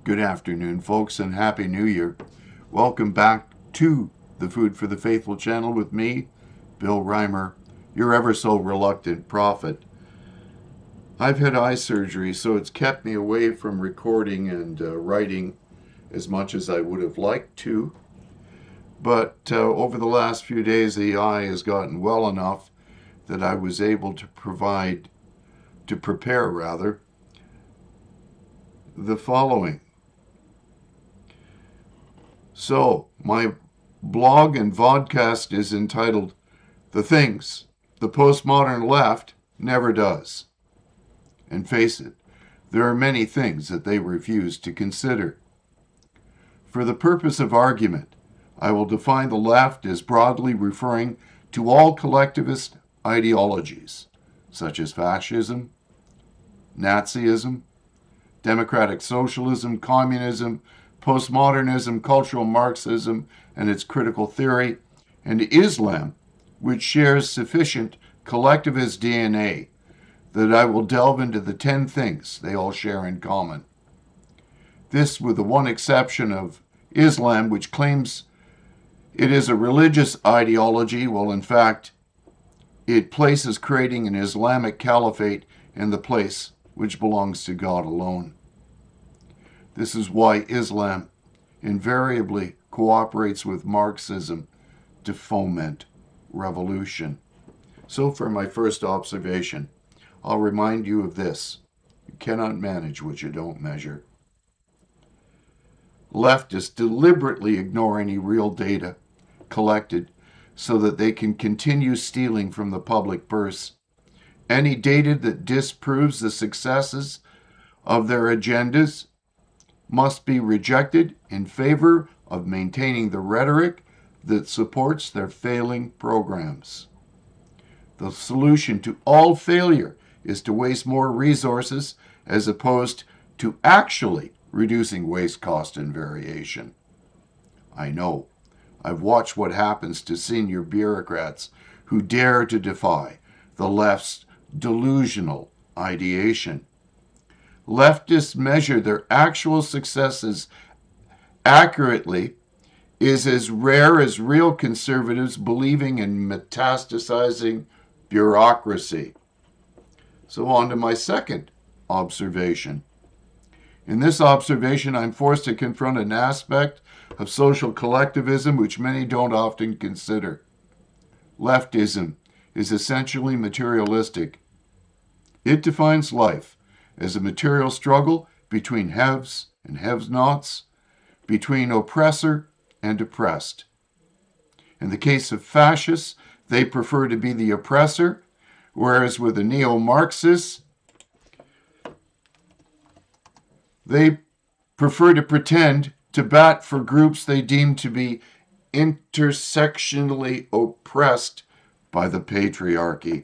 Good afternoon, folks, and Happy New Year. Welcome back to the Food for the Faithful channel with me, Bill Reimer, your ever so reluctant prophet. I've had eye surgery, so it's kept me away from recording and writing as much as I would have liked to. But over the last few days, the eye has gotten well enough that I was able to prepare the following. So, my blog and vodcast is entitled The Things the Postmodern Left Never Does. And face it, there are many things that they refuse to consider. For the purpose of argument, I will define the left as broadly referring to all collectivist ideologies, such as fascism, Nazism, democratic socialism, communism, postmodernism, cultural Marxism and its critical theory, and Islam, which shares sufficient collectivist DNA that I will delve into the 10 things they all share in common. This with the one exception of Islam, which claims it is a religious ideology, while in fact it places creating an Islamic caliphate in the place which belongs to God alone. This is why Islam invariably cooperates with Marxism to foment revolution. So for my first observation, I'll remind you of this. You cannot manage what you don't measure. Leftists deliberately ignore any real data collected so that they can continue stealing from the public purse. Any data that disproves the successes of their agendas must be rejected in favor of maintaining the rhetoric that supports their failing programs. The solution to all failure is to waste more resources as opposed to actually reducing waste, cost, and variation. I know. I've watched what happens to senior bureaucrats who dare to defy the left's delusional ideation. Leftists measure their actual successes accurately is as rare as real conservatives believing in metastasizing bureaucracy. So on to my second observation. In this observation, I'm forced to confront an aspect of social collectivism which many don't often consider. Leftism is essentially materialistic. It defines life as a material struggle between haves and have-nots, between oppressor and oppressed. In the case of fascists, they prefer to be the oppressor, whereas with the neo-Marxists, they prefer to pretend to bat for groups they deem to be intersectionally oppressed by the patriarchy.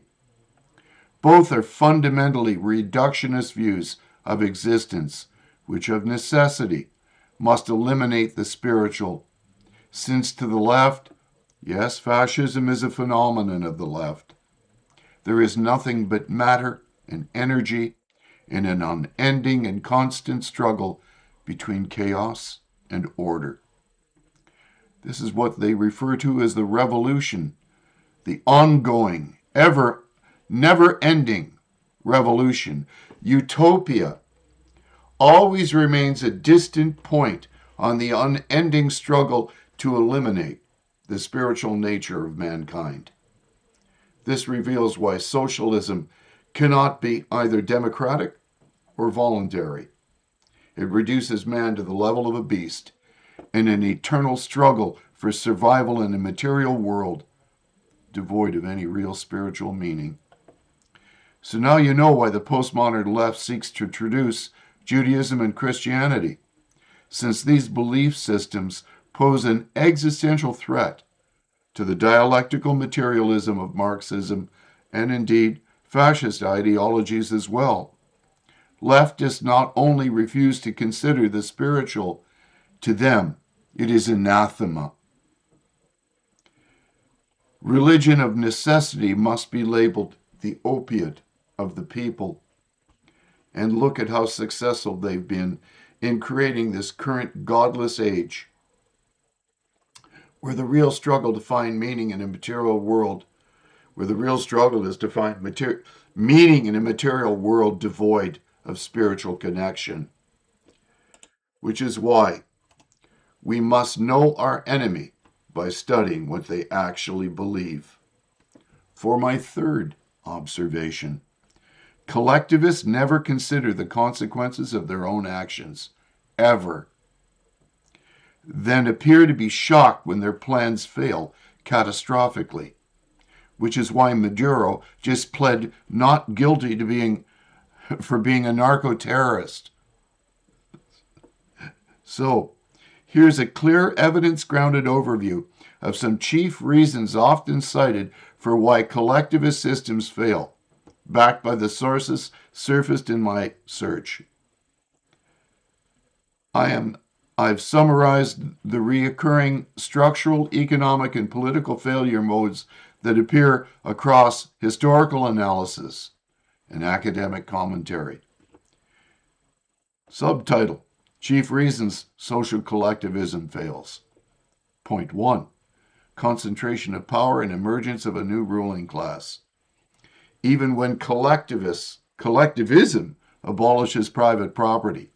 Both are fundamentally reductionist views of existence, which of necessity must eliminate the spiritual. Since to the left, yes, fascism is a phenomenon of the left. There is nothing but matter and energy in an unending and constant struggle between chaos and order. This is what they refer to as the revolution, the ongoing, never-ending revolution. Utopia always remains a distant point on the unending struggle to eliminate the spiritual nature of mankind. This reveals why socialism cannot be either democratic or voluntary. It reduces man to the level of a beast in an eternal struggle for survival in a material world devoid of any real spiritual meaning. So now you know why the postmodern left seeks to introduce Judaism and Christianity, since these belief systems pose an existential threat to the dialectical materialism of Marxism and indeed fascist ideologies as well. Leftists not only refuse to consider the spiritual, to them it is anathema. Religion of necessity must be labeled the opiate of the people. And look at how successful they've been in creating this current godless age, where the real struggle to find meaning in a material world, where the real struggle is to find meaning in a material world devoid of spiritual connection, which is why we must know our enemy by studying what they actually believe. For my third observation, collectivists never consider the consequences of their own actions, ever, then appear to be shocked when their plans fail catastrophically, which is why Maduro just pled not guilty to for being a narco-terrorist. So, here's a clear evidence-grounded overview of some chief reasons often cited for why collectivist systems fail, backed by the sources surfaced in my search. I've summarized the recurring structural, economic, and political failure modes that appear across historical analysis and academic commentary. Subtitle: Chief Reasons Social Collectivism Fails. Point 1. Concentration of power and emergence of a new ruling class. Even when collectivism abolishes private property,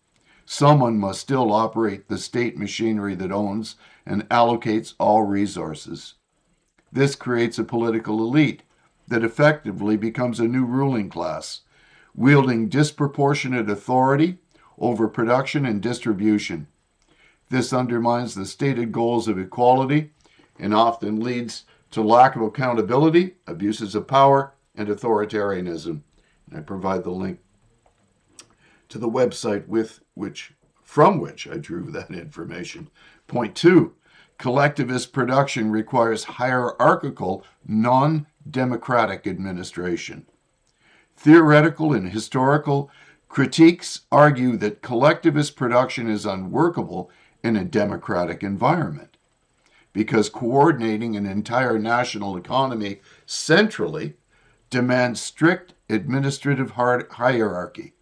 someone must still operate the state machinery that owns and allocates all resources. This creates a political elite that effectively becomes a new ruling class, wielding disproportionate authority over production and distribution. This undermines the stated goals of equality and often leads to lack of accountability, abuses of power, and authoritarianism. And I provide the link to the website from which I drew that information. Point 2. Collectivist production requires hierarchical, non-democratic administration. Theoretical and historical critiques argue that collectivist production is unworkable in a democratic environment because coordinating an entire national economy centrally demands strict administrative hierarchy.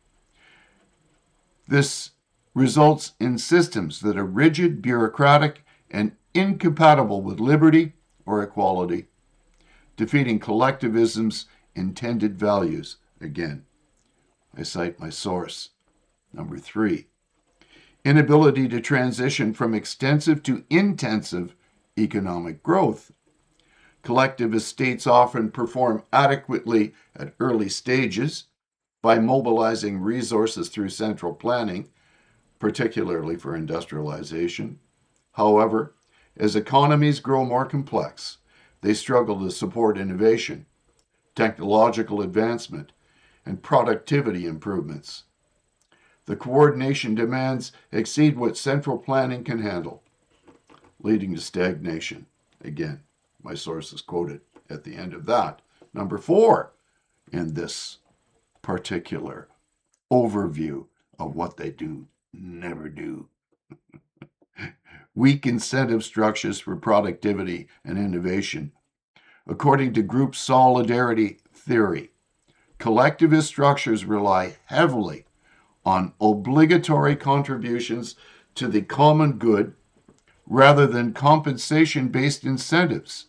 This results in systems that are rigid, bureaucratic, and incompatible with liberty or equality, defeating collectivism's intended values. Again, I cite my source. Number 3, inability to transition from extensive to intensive economic growth. Collectivist states often perform adequately at early stages by mobilizing resources through central planning, particularly for industrialization. However, as economies grow more complex, they struggle to support innovation, technological advancement, and productivity improvements. The coordination demands exceed what central planning can handle, leading to stagnation. Again, my source is quoted at the end of that. Number 4, in this particular overview of what they do never do. Weak incentive structures for productivity and innovation. According to group solidarity theory, collectivist structures rely heavily on obligatory contributions to the common good rather than compensation-based incentives.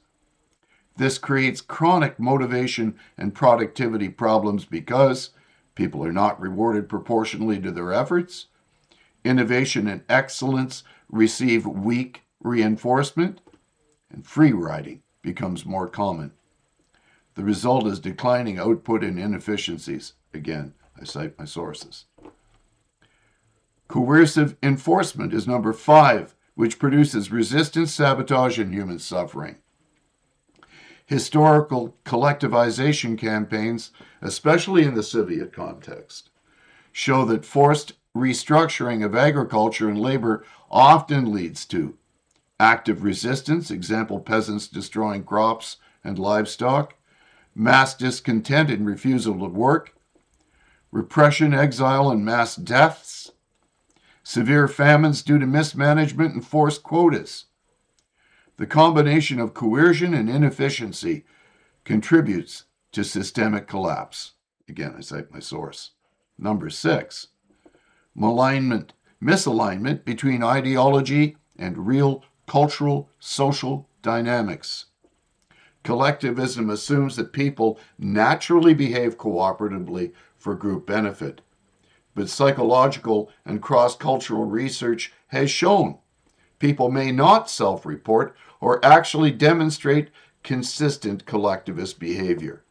This creates chronic motivation and productivity problems because people are not rewarded proportionally to their efforts. Innovation and excellence receive weak reinforcement, and free riding becomes more common. The result is declining output and inefficiencies. Again, I cite my sources. Coercive enforcement is number 5, which produces resistance, sabotage, and human suffering. Historical collectivization campaigns, especially in the Soviet context, show that forced restructuring of agriculture and labor often leads to active resistance, example, peasants destroying crops and livestock, mass discontent and refusal to work, repression, exile, and mass deaths, severe famines due to mismanagement and forced quotas. The combination of coercion and inefficiency contributes to systemic collapse. Again, I cite my source. Number 6, malignment misalignment between ideology and real cultural, social dynamics. Collectivism assumes that people naturally behave cooperatively for group benefit, but psychological and cross-cultural research has shown people may not self-report or actually demonstrate consistent collectivist behavior.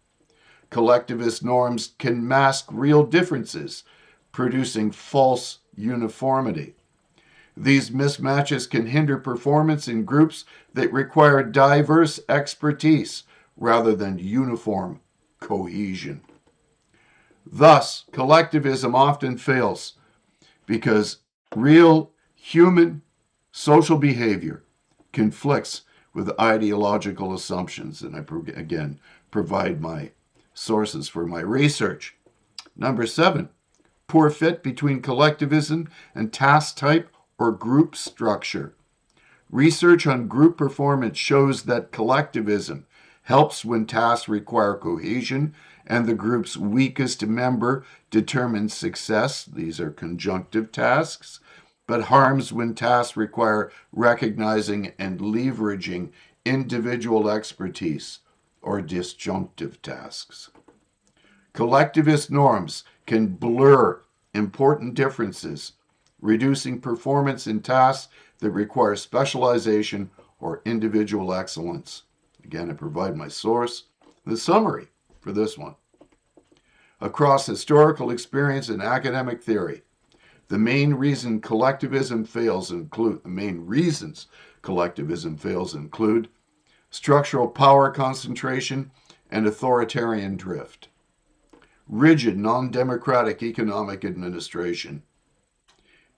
Collectivist norms can mask real differences, producing false uniformity. These mismatches can hinder performance in groups that require diverse expertise rather than uniform cohesion. Thus, collectivism often fails because real human social behavior conflicts with ideological assumptions. And I, again, provide my sources for my research. Number 7, poor fit between collectivism and task type or group structure. Research on group performance shows that collectivism helps when tasks require cohesion and the group's weakest member determines success. These are conjunctive tasks, but harms when tasks require recognizing and leveraging individual expertise or disjunctive tasks. Collectivist norms can blur important differences, reducing performance in tasks that require specialization or individual excellence. Again, I provide my source, the summary for this one. Across historical experience and academic theory, the main reasons collectivism fails include structural power concentration and authoritarian drift, rigid, non-democratic economic administration,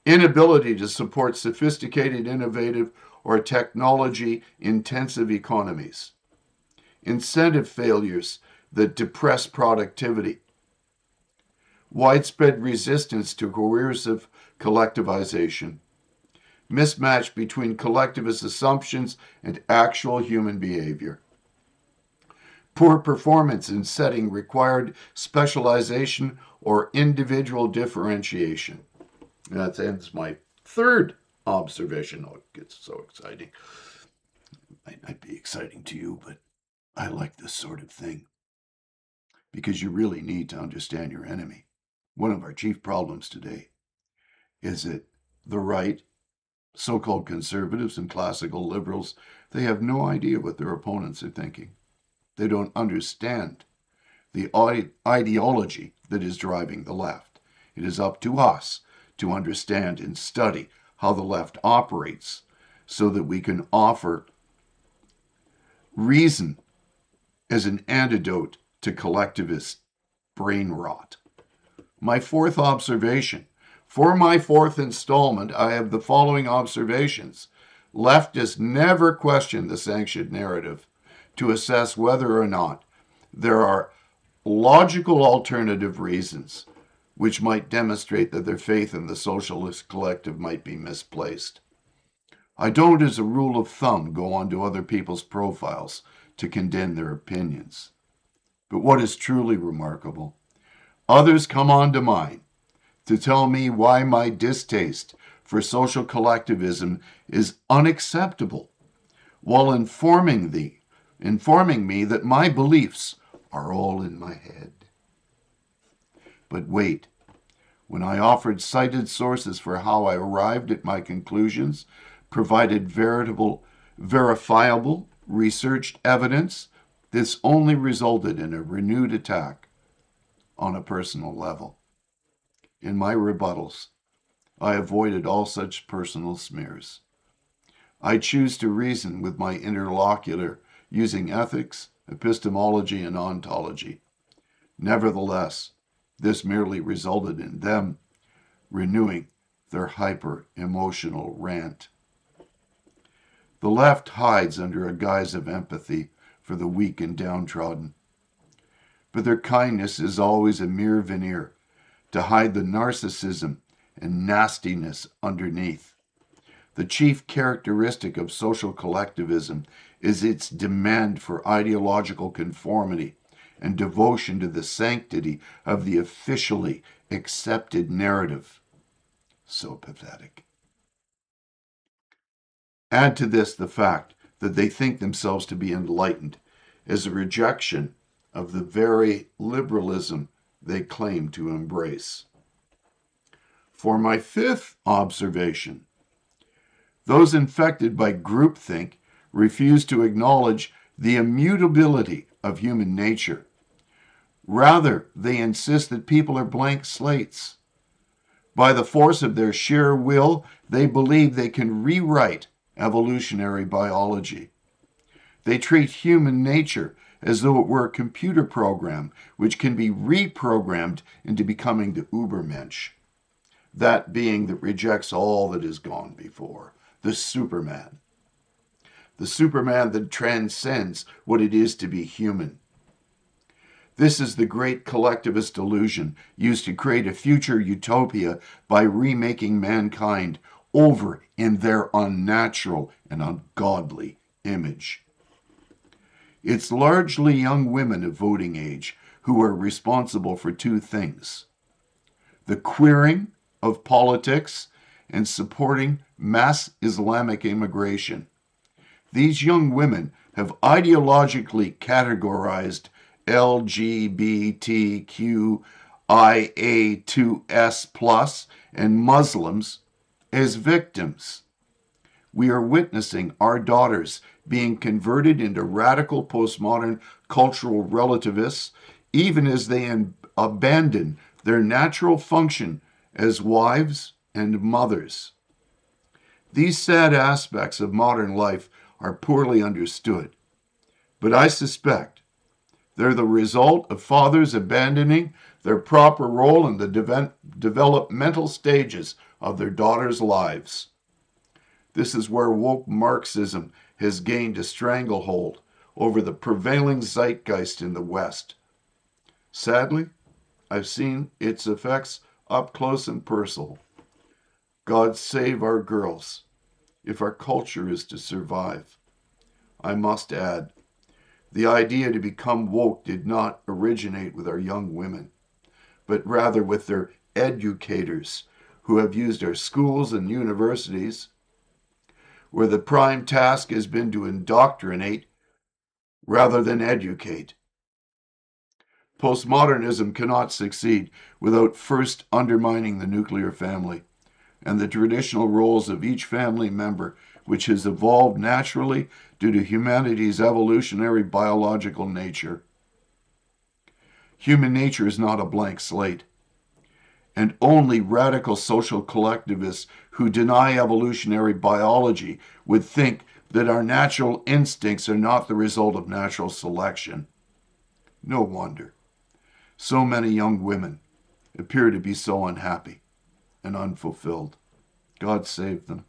inability to support sophisticated, innovative, or technology-intensive economies, incentive failures that depress productivity, widespread resistance to coercive collectivization, mismatch between collectivist assumptions and actual human behavior, poor performance in setting required specialization or individual differentiation. That ends my third observation. Oh, it gets so exciting. It might not be exciting to you, but I like this sort of thing because you really need to understand your enemy. One of our chief problems today is that the right, so-called conservatives and classical liberals, they have no idea what their opponents are thinking. They don't understand the ideology that is driving the left. It is up to us to understand and study how the left operates so that we can offer reason as an antidote to collectivist brain rot. My fourth observation. For my fourth installment, I have the following observations. Leftists never question the sanctioned narrative to assess whether or not there are logical alternative reasons which might demonstrate that their faith in the socialist collective might be misplaced. I don't, as a rule of thumb, go onto other people's profiles to condemn their opinions. But what is truly remarkable, others come onto mine to tell me why my distaste for social collectivism is unacceptable, while informing me that my beliefs are all in my head. But wait, when I offered cited sources for how I arrived at my conclusions, provided verifiable, researched evidence, this only resulted in a renewed attack on a personal level. In my rebuttals, I avoided all such personal smears. I choose to reason with my interlocutor using ethics, epistemology, and ontology. Nevertheless, this merely resulted in them renewing their hyper-emotional rant. The left hides under a guise of empathy for the weak and downtrodden, but their kindness is always a mere veneer to hide the narcissism and nastiness underneath. The chief characteristic of social collectivism is its demand for ideological conformity and devotion to the sanctity of the officially accepted narrative. So pathetic. Add to this the fact that they think themselves to be enlightened as a rejection of the very liberalism they claim to embrace. For my fifth observation, those infected by groupthink refuse to acknowledge the immutability of human nature. Rather, they insist that people are blank slates. By the force of their sheer will, they believe they can rewrite evolutionary biology. They treat human nature as though it were a computer program which can be reprogrammed into becoming the Ubermensch, that being that rejects all that has gone before, the Superman. The Superman that transcends what it is to be human. This is the great collectivist illusion used to create a future utopia by remaking mankind over in their unnatural and ungodly image. It's largely young women of voting age who are responsible for two things: the queering of politics and supporting mass Islamic immigration. These young women have ideologically categorized LGBTQIA2S+ and Muslims as victims. We are witnessing our daughters being converted into radical postmodern cultural relativists, even as they abandon their natural function as wives and mothers. These sad aspects of modern life are poorly understood, but I suspect they're the result of fathers abandoning their proper role in the developmental stages of their daughters' lives. This is where woke Marxism has gained a stranglehold over the prevailing zeitgeist in the West. Sadly, I've seen its effects up close and personal. God save our girls, if our culture is to survive. I must add, the idea to become woke did not originate with our young women, but rather with their educators who have used our schools and universities, where the prime task has been to indoctrinate rather than educate. Postmodernism cannot succeed without first undermining the nuclear family and the traditional roles of each family member, which has evolved naturally due to humanity's evolutionary biological nature. Human nature is not a blank slate, and only radical social collectivists who deny evolutionary biology would think that our natural instincts are not the result of natural selection. No wonder so many young women appear to be so unhappy and unfulfilled. God save them.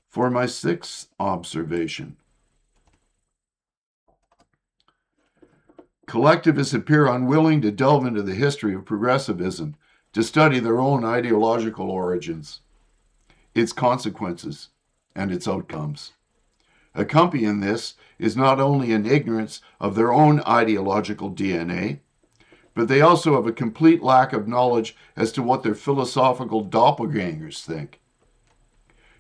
For my sixth observation, collectivists appear unwilling to delve into the history of progressivism to study their own ideological origins, its consequences, and its outcomes. Accompanying this is not only an ignorance of their own ideological DNA, but they also have a complete lack of knowledge as to what their philosophical doppelgangers think.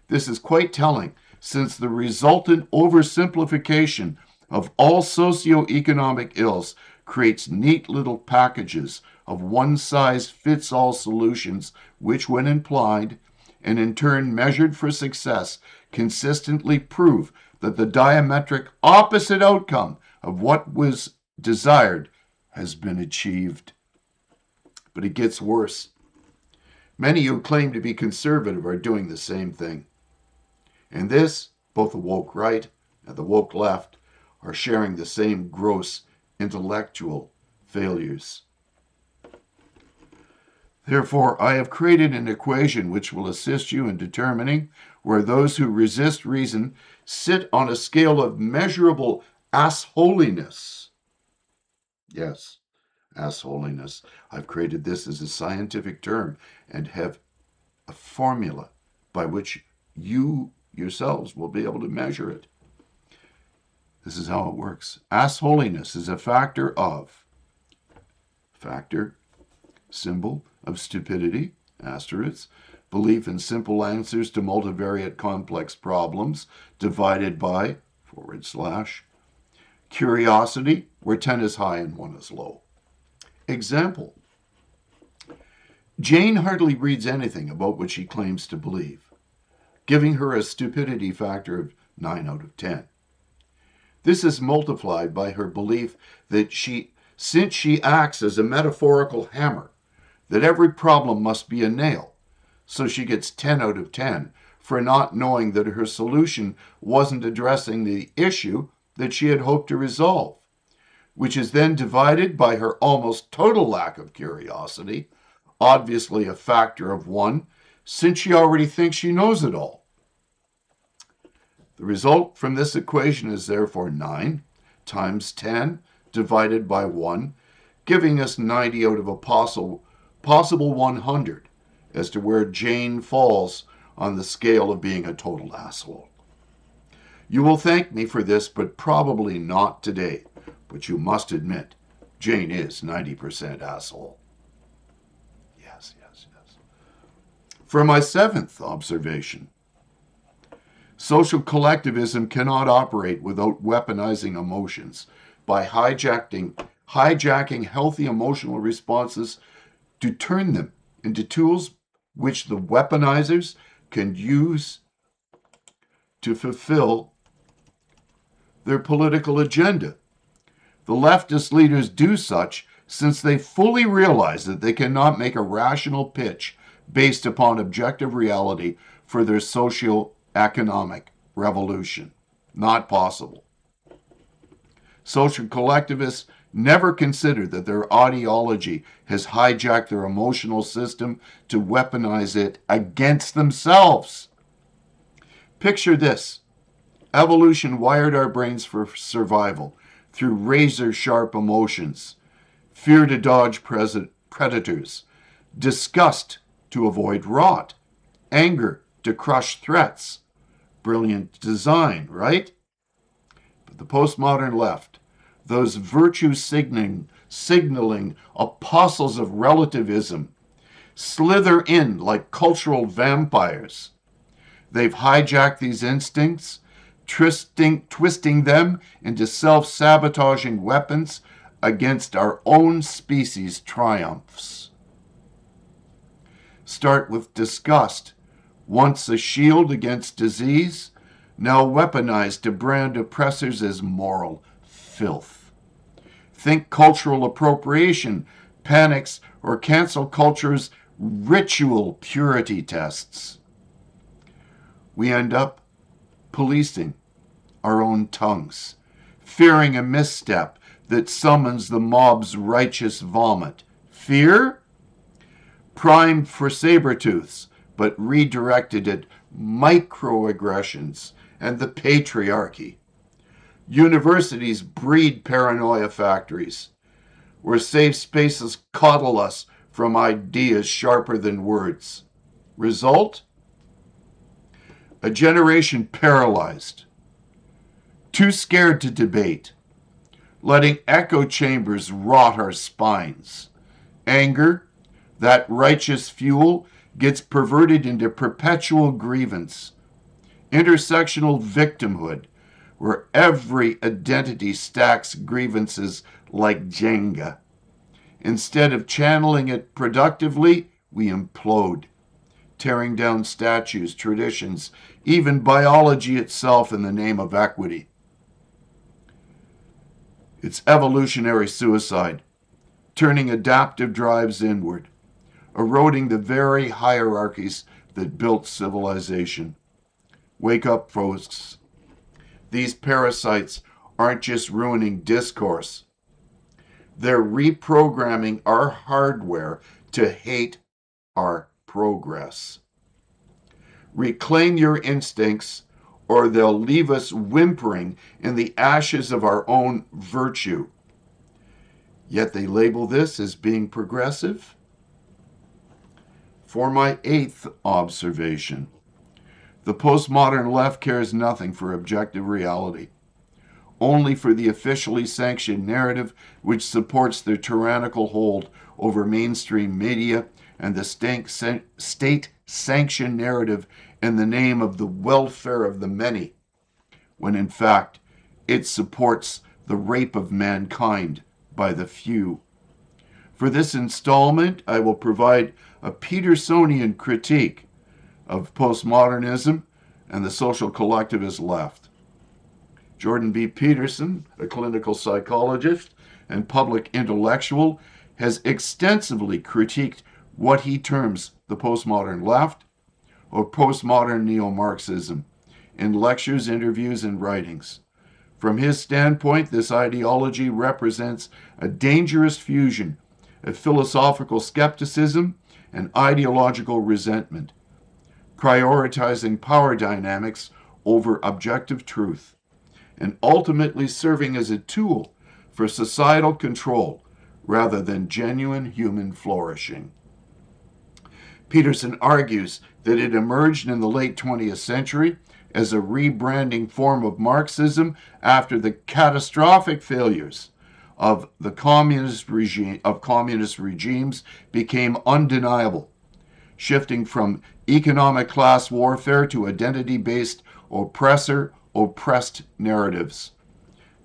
This is quite telling, since the resultant oversimplification of all socioeconomic ills creates neat little packages of one-size-fits-all solutions which, when implied and in turn measured for success, consistently prove that the diametric opposite outcome of what was desired has been achieved. But it gets worse. Many who claim to be conservative are doing the same thing. In this, both the woke right and the woke left are sharing the same gross intellectual failures. Therefore, I have created an equation which will assist you in determining where those who resist reason sit on a scale of measurable assholiness. Yes, assholiness. I've created this as a scientific term and have a formula by which you yourselves will be able to measure it. This is how it works. Assholiness is a factor symbol of stupidity, asterisk, belief in simple answers to multivariate complex problems, divided by, / curiosity, where 10 is high and 1 is low. Example: Jane hardly reads anything about what she claims to believe, giving her a stupidity factor of 9 out of 10. This is multiplied by her belief that since she acts as a metaphorical hammer, that every problem must be a nail, so she gets 10 out of 10 for not knowing that her solution wasn't addressing the issue that she had hoped to resolve, which is then divided by her almost total lack of curiosity, obviously a factor of 1, since she already thinks she knows it all. The result from this equation is therefore 9 times 10 divided by 1, giving us 90 out of a possible 100 as to where Jane falls on the scale of being a total asshole. You will thank me for this, but probably not today. But you must admit, Jane is 90% asshole. Yes. For my 7th observation, social collectivism cannot operate without weaponizing emotions by hijacking healthy emotional responses to turn them into tools which the weaponizers can use to fulfill their political agenda. The leftist leaders do such since they fully realize that they cannot make a rational pitch based upon objective reality for their socio-economic revolution. Not possible. Social collectivists never consider that their ideology has hijacked their emotional system to weaponize it against themselves. Picture this. Evolution wired our brains for survival through razor-sharp emotions: fear to dodge predators, disgust to avoid rot, anger to crush threats. Brilliant design, right? But the postmodern left, those virtue signaling apostles of relativism, slither in like cultural vampires. They've hijacked these instincts, twisting them into self-sabotaging weapons against our own species' triumphs. Start with disgust, once a shield against disease, now weaponized to brand oppressors as moral filth. Think cultural appropriation, panics, or cancel culture's ritual purity tests. We end up policing our own tongues, fearing a misstep that summons the mob's righteous vomit. Fear? Primed for saber-tooths, but redirected at microaggressions and the patriarchy. Universities breed paranoia factories, where safe spaces coddle us from ideas sharper than words. Result? A generation paralyzed, too scared to debate, letting echo chambers rot our spines. Anger, that righteous fuel, gets perverted into perpetual grievance, intersectional victimhood, where every identity stacks grievances like Jenga. Instead of channeling it productively, we implode, tearing down statues, traditions, even biology itself in the name of equity. It's evolutionary suicide, turning adaptive drives inward, eroding the very hierarchies that built civilization. Wake up, folks. These parasites aren't just ruining discourse. They're reprogramming our hardware to hate our progress. Reclaim your instincts, or they'll leave us whimpering in the ashes of our own virtue. Yet they label this as being progressive. For my 8th observation, the postmodern left cares nothing for objective reality, only for the officially sanctioned narrative which supports their tyrannical hold over mainstream media and the state-sanctioned narrative in the name of the welfare of the many, when in fact it supports the rape of mankind by the few. For this installment, I will provide a Petersonian critique of postmodernism and the social collectivist left. Jordan B. Peterson, a clinical psychologist and public intellectual, has extensively critiqued what he terms the postmodern left or postmodern neo-Marxism in lectures, interviews, and writings. From his standpoint, this ideology represents a dangerous fusion of philosophical skepticism and ideological resentment, prioritizing power dynamics over objective truth, and ultimately serving as a tool for societal control rather than genuine human flourishing. Peterson argues that it emerged in the late 20th century as a rebranding form of Marxism after the catastrophic failures of the communist regimes became undeniable, shifting from economic class warfare to identity-based oppressor-oppressed narratives.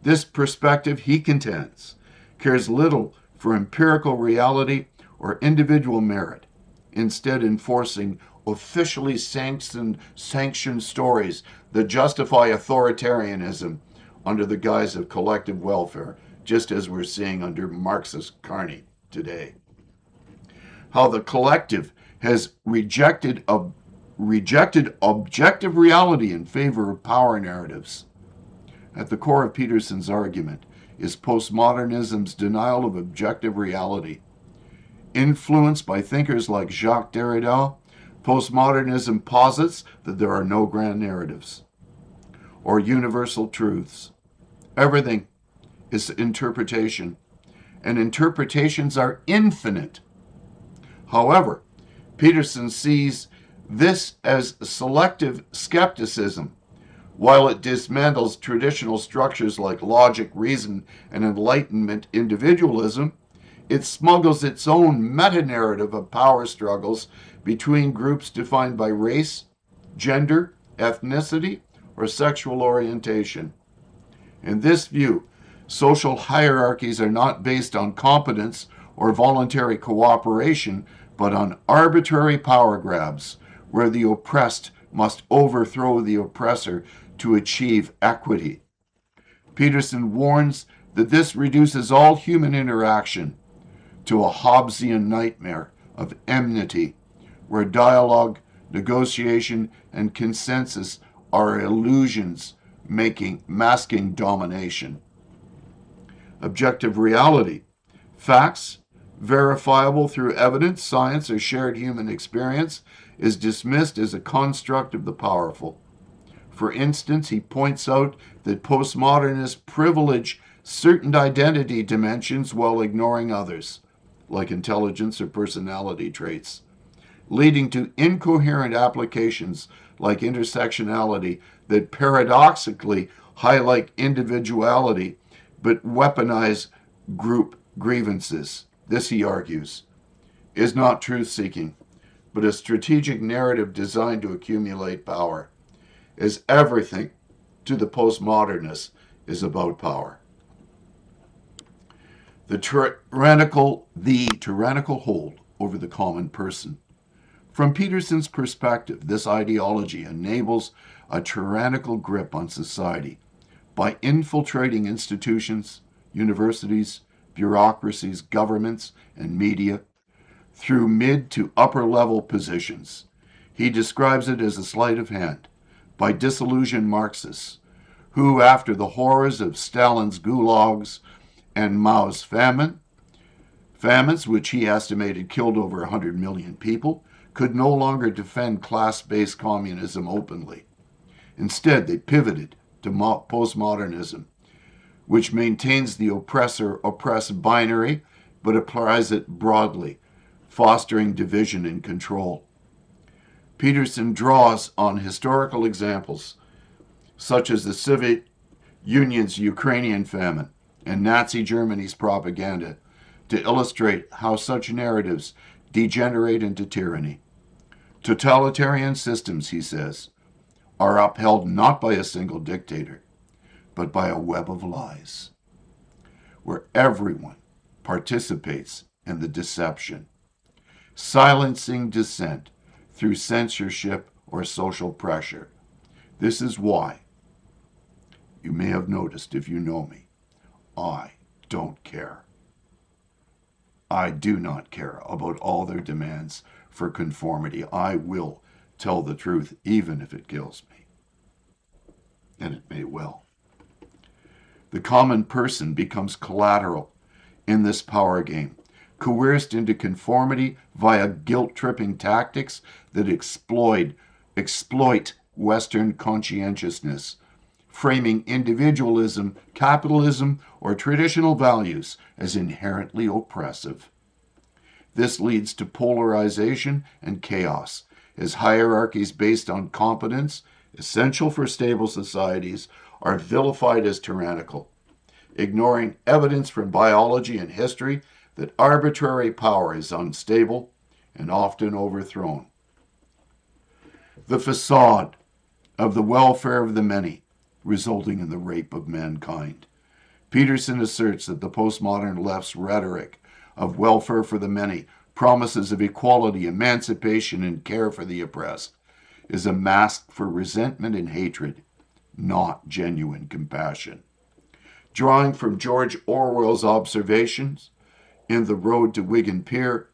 This perspective, he contends, cares little for empirical reality or individual merit, instead enforcing officially sanctioned stories that justify authoritarianism under the guise of collective welfare, just as we're seeing under Marxist Carney today. How the collective has rejected objective reality in favor of power narratives. At the core of Peterson's argument is postmodernism's denial of objective reality. Influenced by thinkers like Jacques Derrida, postmodernism posits that there are no grand narratives or universal truths. Everything is interpretation, and interpretations are infinite. However, Peterson sees this as selective skepticism. While it dismantles traditional structures like logic, reason, and Enlightenment individualism, it smuggles its own meta-narrative of power struggles between groups defined by race, gender, ethnicity, or sexual orientation. In this view, social hierarchies are not based on competence or voluntary cooperation, but on arbitrary power grabs, where the oppressed must overthrow the oppressor to achieve equity. Peterson warns that this reduces all human interaction to a Hobbesian nightmare of enmity, where dialogue, negotiation, and consensus are illusions masking domination. Objective reality, facts, verifiable through evidence, science, or shared human experience, is dismissed as a construct of the powerful. For instance, he points out that postmodernists privilege certain identity dimensions while ignoring others, like intelligence or personality traits, leading to incoherent applications like intersectionality that paradoxically highlight individuality but weaponize group grievances. This, he argues, is not truth-seeking, but a strategic narrative designed to accumulate power, as everything to the postmodernists is about power. The tyrannical hold over the common person. From Peterson's perspective, this ideology enables a tyrannical grip on society by infiltrating institutions, universities, bureaucracies, governments, and media through mid to upper level positions. He describes it as a sleight of hand by disillusioned Marxists who, after the horrors of Stalin's gulags and Mao's famines, which he estimated killed over 100 million people, could no longer defend class-based communism openly. Instead, they pivoted to postmodernism, which maintains the oppressor-oppressed binary, but applies it broadly, fostering division and control. Peterson draws on historical examples, such as the Soviet Union's Ukrainian famine and Nazi Germany's propaganda, to illustrate how such narratives degenerate into tyranny. Totalitarian systems, he says, are upheld not by a single dictator, but by a web of lies, where everyone participates in the deception, silencing dissent through censorship or social pressure. This is why, you may have noticed if you know me, I don't care. I do not care about all their demands for conformity. I will tell the truth, even if it kills me. And it may well. The common person becomes collateral in this power game, coerced into conformity via guilt-tripping tactics that exploit Western conscientiousness, framing individualism, capitalism, or traditional values as inherently oppressive. This leads to polarization and chaos, as hierarchies based on competence, essential for stable societies, are vilified as tyrannical, ignoring evidence from biology and history that arbitrary power is unstable and often overthrown. The facade of the welfare of the many, resulting in the rape of mankind. Peterson asserts that the postmodern left's rhetoric of welfare for the many, promises of equality, emancipation, and care for the oppressed, is a mask for resentment and hatred, not genuine compassion. Drawing from George Orwell's observations in The Road to Wigan Pier,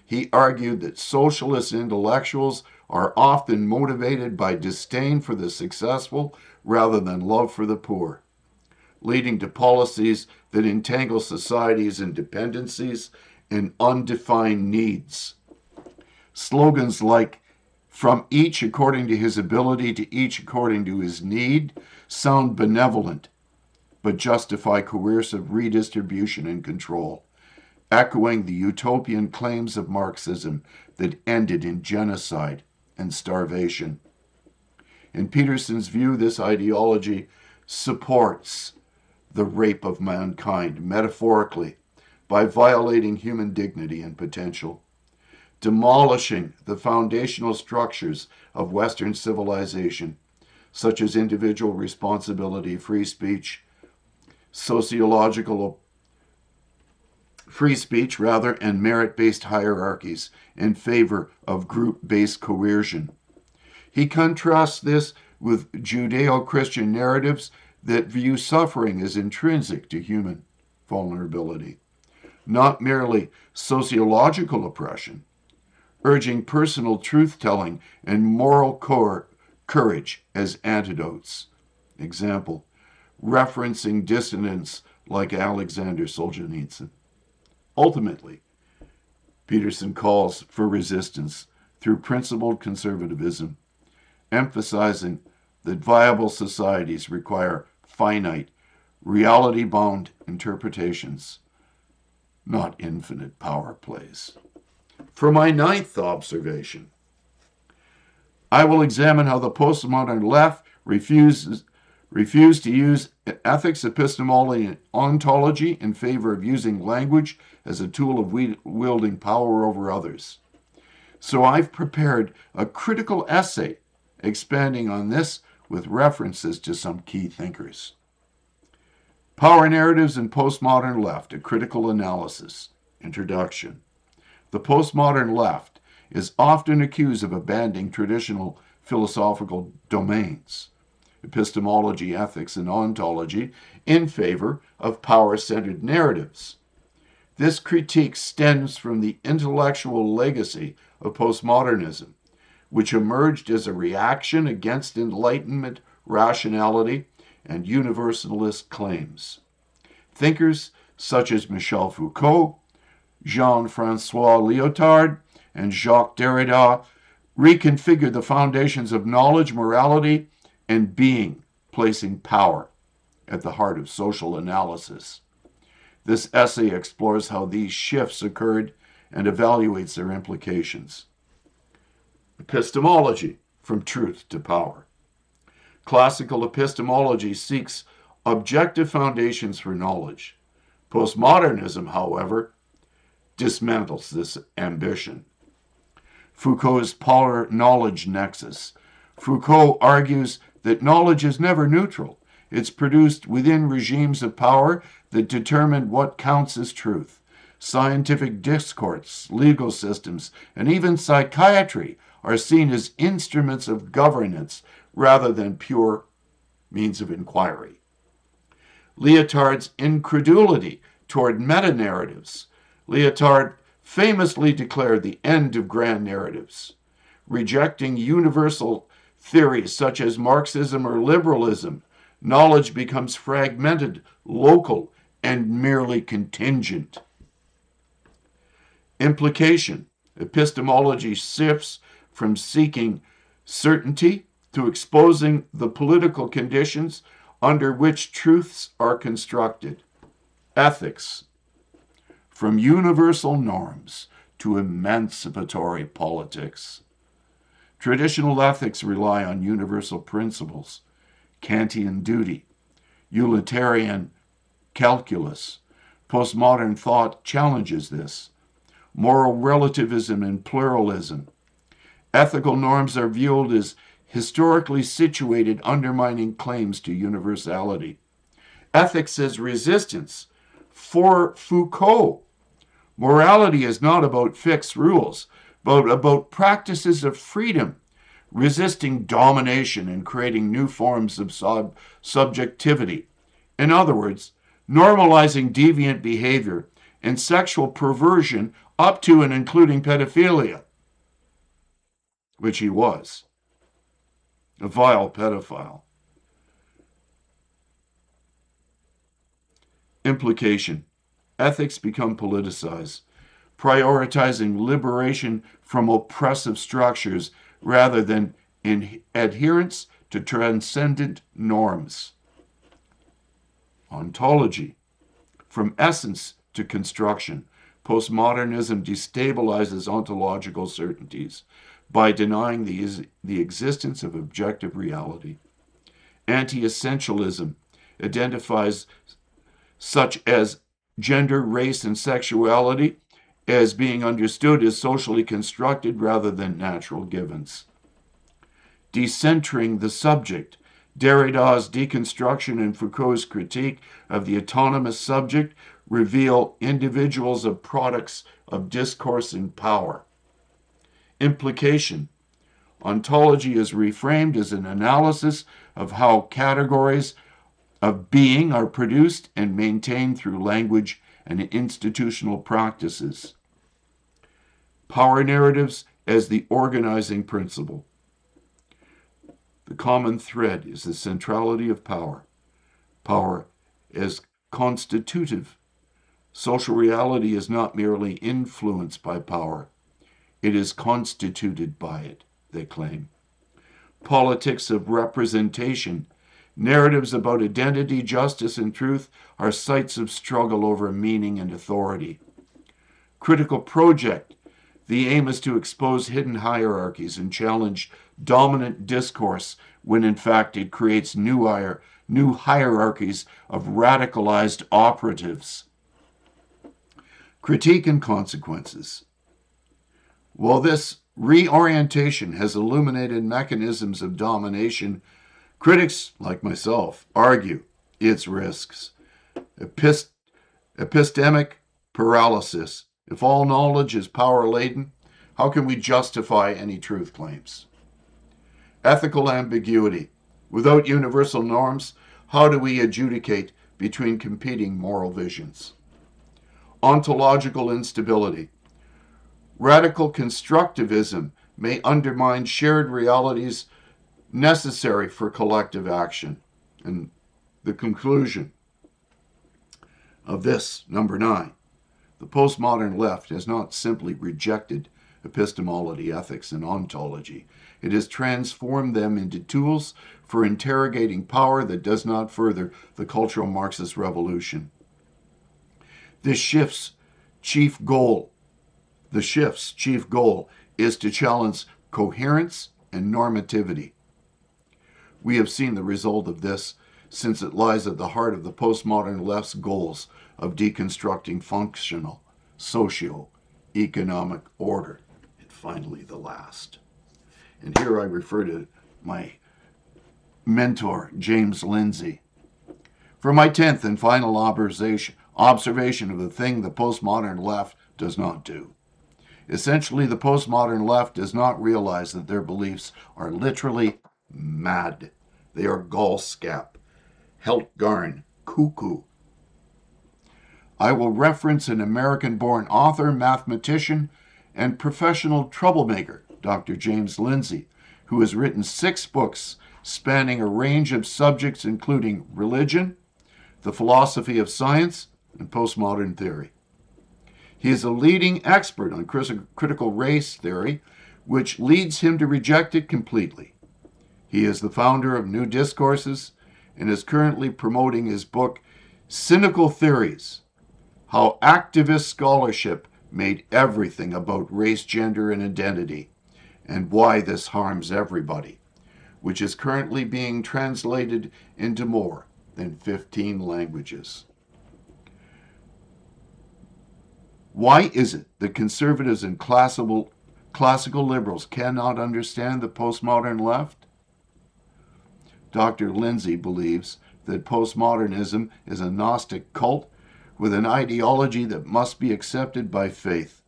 he argued that socialist intellectuals are often motivated by disdain for the successful rather than love for the poor, leading to policies that entangle societies and dependencies in undefined needs. Slogans like, "From each according to his ability to each according to his need," sound benevolent, but justify coercive redistribution and control, echoing the utopian claims of Marxism that ended in genocide and starvation. In Peterson's view, this ideology supports the rape of mankind metaphorically by violating human dignity and potential, demolishing the foundational structures of Western civilization, such as individual responsibility, free speech, and merit-based hierarchies in favor of group-based coercion. He contrasts this with Judeo-Christian narratives that view suffering as intrinsic to human vulnerability, not merely sociological oppression, urging personal truth-telling and moral courage as antidotes. Example, referencing dissidents like Alexander Solzhenitsyn. Ultimately, Peterson calls for resistance through principled conservatism, emphasizing that viable societies require finite, reality-bound interpretations, not infinite power plays. For my ninth observation, I will examine how the postmodern left refused to use ethics, epistemology, and ontology in favor of using language as a tool of wielding power over others. So I've prepared a critical essay expanding on this with references to some key thinkers. Power Narratives in Postmodern Left, a Critical Analysis. Introduction. The postmodern left is often accused of abandoning traditional philosophical domains, epistemology, ethics, and ontology, in favor of power-centered narratives. This critique stems from the intellectual legacy of postmodernism, which emerged as a reaction against Enlightenment rationality and universalist claims. Thinkers such as Michel Foucault, Jean-François Lyotard, and Jacques Derrida reconfigured the foundations of knowledge, morality, and being, placing power at the heart of social analysis. This essay explores how these shifts occurred and evaluates their implications. Epistemology, from truth to power. Classical epistemology seeks objective foundations for knowledge. Postmodernism, however, dismantles this ambition. Foucault's polar knowledge nexus. Foucault argues that knowledge is never neutral. It's produced within regimes of power that determine what counts as truth. Scientific discourse, legal systems, and even psychiatry are seen as instruments of governance rather than pure means of inquiry. Lyotard's incredulity toward meta-narratives. Lyotard famously declared the end of grand narratives, rejecting universal theories such as Marxism or liberalism. Knowledge becomes fragmented, local, and merely contingent. Implication. Epistemology shifts from seeking certainty to exposing the political conditions under which truths are constructed. Ethics. From universal norms to emancipatory politics. Traditional ethics rely on universal principles, Kantian duty, utilitarian calculus. Postmodern thought challenges this. Moral relativism and pluralism. Ethical norms are viewed as historically situated, undermining claims to universality. Ethics as resistance. For Foucault, morality is not about fixed rules, but about practices of freedom, resisting domination and creating new forms of subjectivity. In other words, normalizing deviant behavior and sexual perversion up to and including pedophilia, which he was, a vile pedophile. Implication. Ethics become politicized, prioritizing liberation from oppressive structures rather than in adherence to transcendent norms. Ontology. From essence to construction, postmodernism destabilizes ontological certainties by denying the existence of objective reality. Anti-essentialism identifies such as gender, race, and sexuality as being understood as socially constructed rather than natural givens. Decentering the subject. Derrida's deconstruction and Foucault's critique of the autonomous subject reveal individuals as products of discourse and power. Implication. Ontology is reframed as an analysis of how categories of being are produced and maintained through language and institutional practices. Power narratives as the organizing principle. The common thread is the centrality of power. Power as constitutive. Social reality is not merely influenced by power. It is constituted by it, they claim. Politics of representation. Narratives about identity, justice, and truth are sites of struggle over meaning and authority. Critical project. The aim is to expose hidden hierarchies and challenge dominant discourse when in fact it creates new hierarchies of radicalized operatives. Critique and consequences. While this reorientation has illuminated mechanisms of domination, critics, like myself, argue its risks. Epistemic paralysis. If all knowledge is power-laden, how can we justify any truth claims? Ethical ambiguity. Without universal norms, how do we adjudicate between competing moral visions? Ontological instability. Radical constructivism may undermine shared realities necessary for collective action. And the conclusion of this, number 9, the postmodern left has not simply rejected epistemology, ethics, and ontology. It has transformed them into tools for interrogating power that does not further the cultural Marxist revolution. This shift's chief goal is to challenge coherence and normativity. We have seen the result of this since it lies at the heart of the postmodern left's goals of deconstructing functional socio-economic order. And finally, the last. And here I refer to my mentor, James Lindsay. For my 10th and final observation of the thing the postmodern left does not do. Essentially, the postmodern left does not realize that their beliefs are literally mad. They are galskap, Heltgarn, cuckoo. I will reference an American-born author, mathematician, and professional troublemaker, Dr. James Lindsay, who has written 6 books spanning a range of subjects including religion, the philosophy of science, and postmodern theory. He is a leading expert on critical race theory, which leads him to reject it completely. He is the founder of New Discourses and is currently promoting his book, Cynical Theories: How Activist Scholarship Made Everything About Race, Gender, and Identity, and Why This Harms Everybody, which is currently being translated into more than 15 languages. Why is it that conservatives and classical liberals cannot understand the postmodern left? Dr. Lindsay believes that postmodernism is a Gnostic cult with an ideology that must be accepted by faith.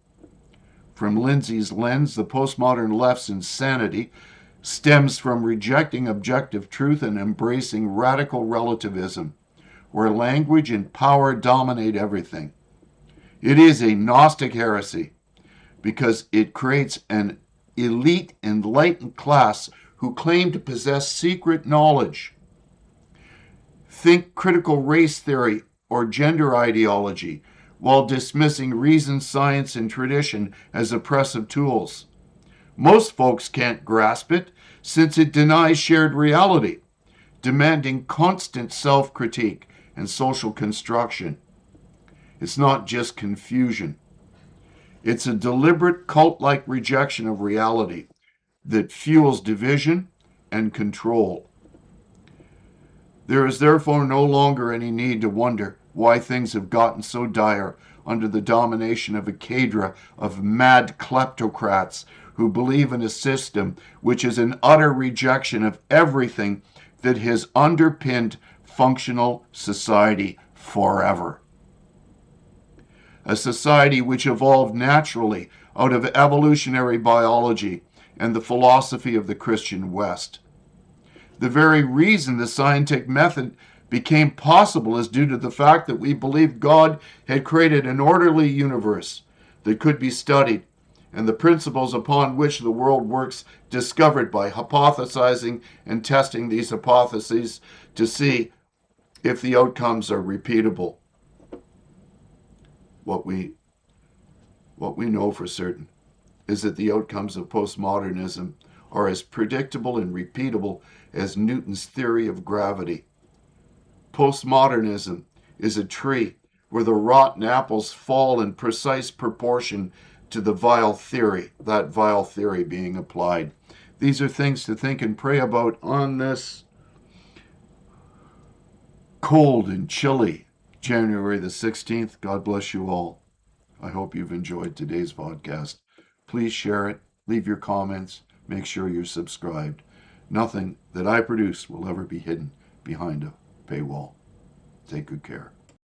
From Lindsay's lens, the postmodern left's insanity stems from rejecting objective truth and embracing radical relativism, where language and power dominate everything. It is a Gnostic heresy because it creates an elite enlightened class who claim to possess secret knowledge. Think critical race theory or gender ideology while dismissing reason, science, and tradition as oppressive tools. Most folks can't grasp it since it denies shared reality, demanding constant self-critique and social construction. It's not just confusion. It's a deliberate cult-like rejection of reality that fuels division and control. There is therefore no longer any need to wonder why things have gotten so dire under the domination of a cadre of mad kleptocrats who believe in a system which is an utter rejection of everything that has underpinned functional society forever. A society which evolved naturally out of evolutionary biology and the philosophy of the Christian West. The very reason the scientific method became possible is due to the fact that we believed God had created an orderly universe that could be studied, and the principles upon which the world works discovered by hypothesizing and testing these hypotheses to see if the outcomes are repeatable. What we know for certain is that the outcomes of postmodernism are as predictable and repeatable as Newton's theory of gravity. Postmodernism is a tree where the rotten apples fall in precise proportion to the vile theory, that vile theory being applied. These are things to think and pray about on this cold and chilly January the 16th. God bless you all. I hope you've enjoyed today's podcast. Please share it, leave your comments, make sure you're subscribed. Nothing that I produce will ever be hidden behind a paywall. Take good care.